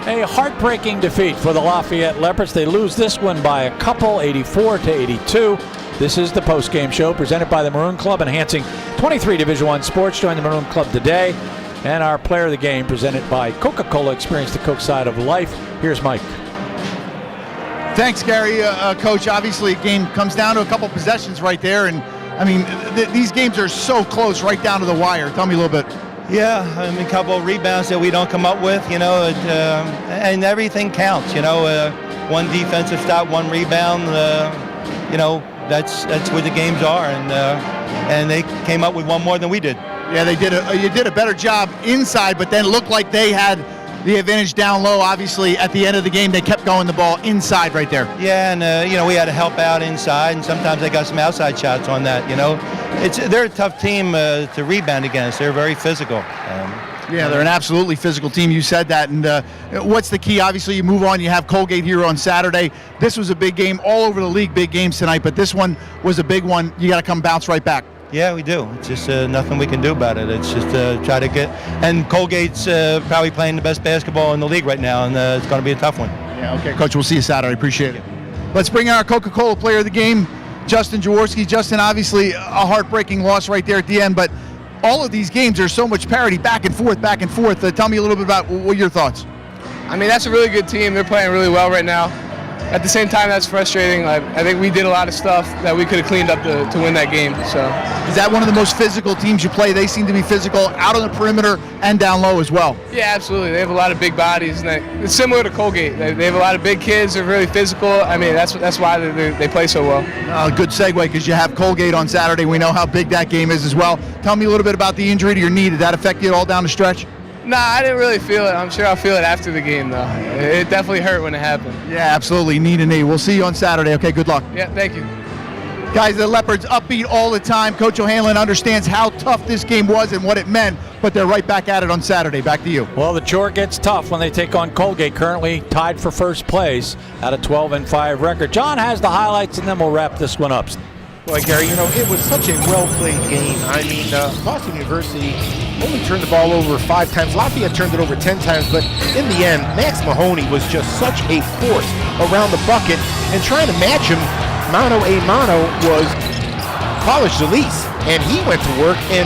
A heartbreaking defeat for the Lafayette Leopards. They lose this one by a couple, 84-82. This is the postgame show presented by the Maroon Club, enhancing 23 Division I sports. Join the Maroon Club today. And our player of the game presented by Coca-Cola. Experience the Coke side of life. Here's Mike. Thanks, Gary. Coach, obviously a game comes down to a couple possessions right there. And, I mean, these games are so close right down to the wire. Tell me a little bit. Yeah, I mean, a couple of rebounds that we don't come up with, and everything counts, one defensive stop, one rebound, that's where the games are, and they came up with one more than we did. Yeah, they did. You did a better job inside, but then looked like they had the advantage down low. Obviously, at the end of the game, they kept going the ball inside right there. Yeah, and we had to help out inside, and sometimes they got some outside shots on that. They're a tough team to rebound against. They're very physical. Yeah, they're an absolutely physical team. You said that. And what's the key? Obviously, you move on. You have Colgate here on Saturday. This was a big game. All over the league, big games tonight. But this one was a big one. You got to come bounce right back. Yeah, we do. It's just nothing we can do about it. It's just try to get. And Colgate's probably playing the best basketball in the league right now, and it's going to be a tough one. Yeah, okay, Coach. We'll see you Saturday. Appreciate it. Let's bring in our Coca-Cola player of the game, Justin Jaworski. Justin, obviously a heartbreaking loss right there at the end, but all of these games, there's so much parity, back and forth, back and forth. Tell me a little bit about what your thoughts. I mean, that's a really good team. They're playing really well right now. At the same time, that's frustrating. I think we did a lot of stuff that we could have cleaned up to win that game. So, is that one of the most physical teams you play? They seem to be physical out on the perimeter and down low as well. Yeah, absolutely. They have a lot of big bodies, and it's similar to Colgate. They have a lot of big kids. They're really physical. I mean, that's why they play so well. Good segue, because you have Colgate on Saturday. We know how big that game is as well. Tell me a little bit about the injury to your knee. Did that affect you at all down the stretch? Nah, I didn't really feel it. I'm sure I'll feel it after the game, though. It definitely hurt when it happened. Yeah, absolutely. Knee to knee. We'll see you on Saturday. Okay, good luck. Yeah, thank you. Guys, the Leopards upbeat all the time. Coach O'Hanlon understands how tough this game was and what it meant, but they're right back at it on Saturday. Back to you. Well, the chore gets tough when they take on Colgate, currently tied for first place at a 12-5 record. John has the highlights, and then we'll wrap this one up. Boy, Gary, it was such a well-played game. I mean, Boston University only turned the ball over 5 times. Lafayette turned it over 10 times, but in the end, Max Mahoney was just such a force around the bucket, and trying to match him mano a mano was Polish Zalise, and he went to work. And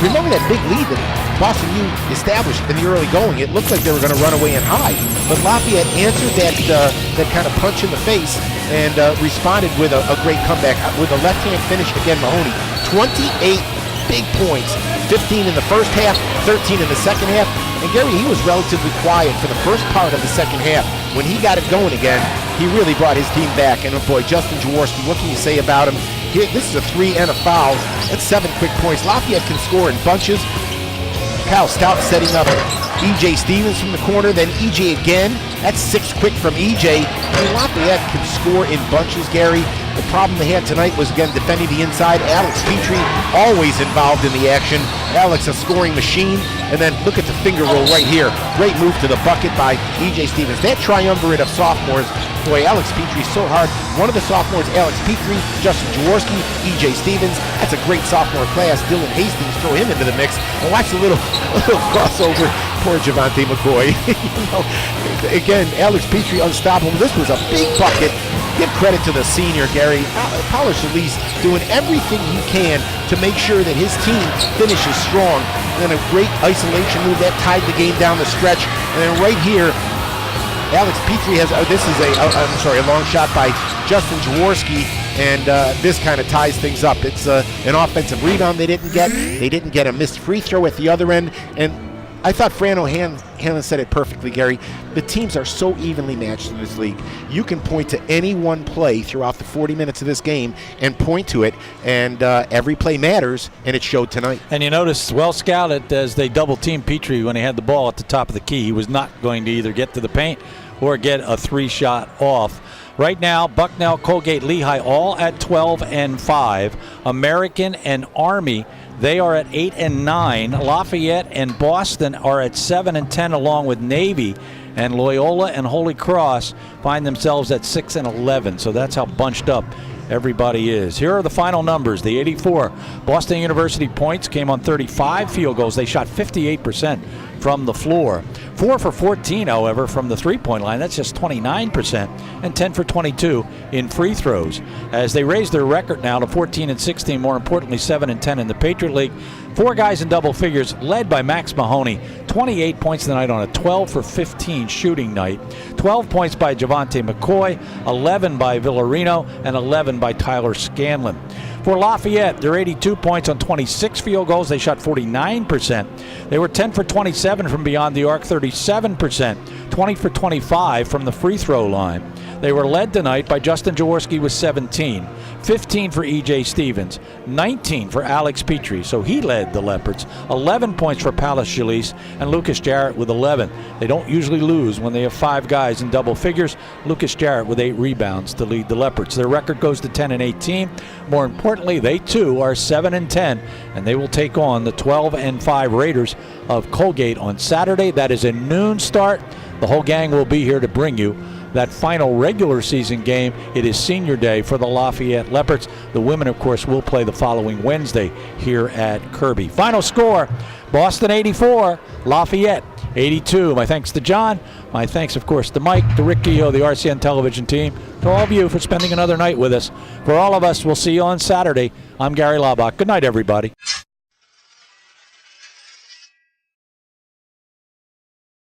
remember that big lead that Boston U established in the early going? It looked like they were going to run away and hide, but Lafayette answered that kind of punch in the face and responded with a great comeback with a left-hand finish. Again, Mahoney, 28 big points, 15 in the first half, 13 in the second half. And Gary, he was relatively quiet for the first part of the second half. When he got it going again, he really brought his team back. And boy, Justin Jaworski, what can you say about him? This is a 3 and a foul. That's 7 quick points. Lafayette can score in bunches. Kyle Stout setting up E.J. Stevens from the corner, then E.J. again. That's 6 quick from E.J. I mean, Lafayette can score in bunches, Gary. The problem they had tonight was, again, defending the inside. Alex Petrie, always involved in the action. Alex, a scoring machine. And then look at the finger roll right here. Great move to the bucket by E.J. Stevens. That triumvirate of sophomores, boy, Alex Petrie so hard. One of the sophomores, Alex Petrie, Justin Jaworski, E.J. Stevens. That's a great sophomore class. Dylan Hastings, throw him into the mix. And watch a little crossover. Poor Javante McCoy. Again, Alex Petrie unstoppable. This was a big bucket. Give credit to the senior, Gary. Polish Zalise doing everything he can to make sure that his team finishes strong. And then a great isolation move that tied the game down the stretch. And then right here, Alex Petrie has, this is a long shot by Justin Jaworski, and this kind of ties things up. It's an offensive rebound they didn't get. They didn't get a missed free throw at the other end. And I thought Fran O'Hanlon said it perfectly, Gary. The teams are so evenly matched in this league. You can point to any one play throughout the 40 minutes of this game and point to it, and every play matters, and it showed tonight. And you notice, well scouted as they double-teamed Petrie when he had the ball at the top of the key. He was not going to either get to the paint or get a 3-shot off. Right now, Bucknell, Colgate, Lehigh, all at 12-5. American and Army, they are at 8 and 9. Lafayette and Boston are at 7 and 10, along with Navy. And Loyola and Holy Cross find themselves at 6 and 11. So that's how bunched up everybody is. Here are the final numbers. The 84 Boston University points came on 35 field goals. They shot 58% from the floor. 4 for 14, however, from the three-point line. That's just 29%, and 10 for 22 in free throws. As they raise their record now to 14 and 16, more importantly 7 and 10 in the Patriot League. 4 guys in double figures, led by Max Mahoney. 28 points tonight on a 12 for 15 shooting night. 12 points by Javante McCoy, 11 by Villarino, and 11 by Tyler Scanlon. For Lafayette, they're 82 points on 26 field goals. They shot 49%. They were 10 for 27 from beyond the arc, 37%. 20 for 25 from the free throw line. They were led tonight by Justin Jaworski with 17, 15 for E.J. Stevens, 19 for Alex Petrie, so he led the Leopards, 11 points for Palace Jalise, and Lucas Jarrett with 11. They don't usually lose when they have 5 guys in double figures. Lucas Jarrett with 8 rebounds to lead the Leopards. Their record goes to 10 and 18. More importantly, they too are 7 and 10, and they will take on the 12 and 5 Raiders of Colgate on Saturday. That is a noon start. The whole gang will be here to bring you that final regular season game. It is senior day for the Lafayette Leopards. The women, of course, will play the following Wednesday here at Kirby. Final score, Boston 84, Lafayette 82. My thanks to John. My thanks, of course, to Mike, to Rick Keogh, the RCN television team, to all of you for spending another night with us. For all of us, we'll see you on Saturday. I'm Gary Laubach. Good night, everybody.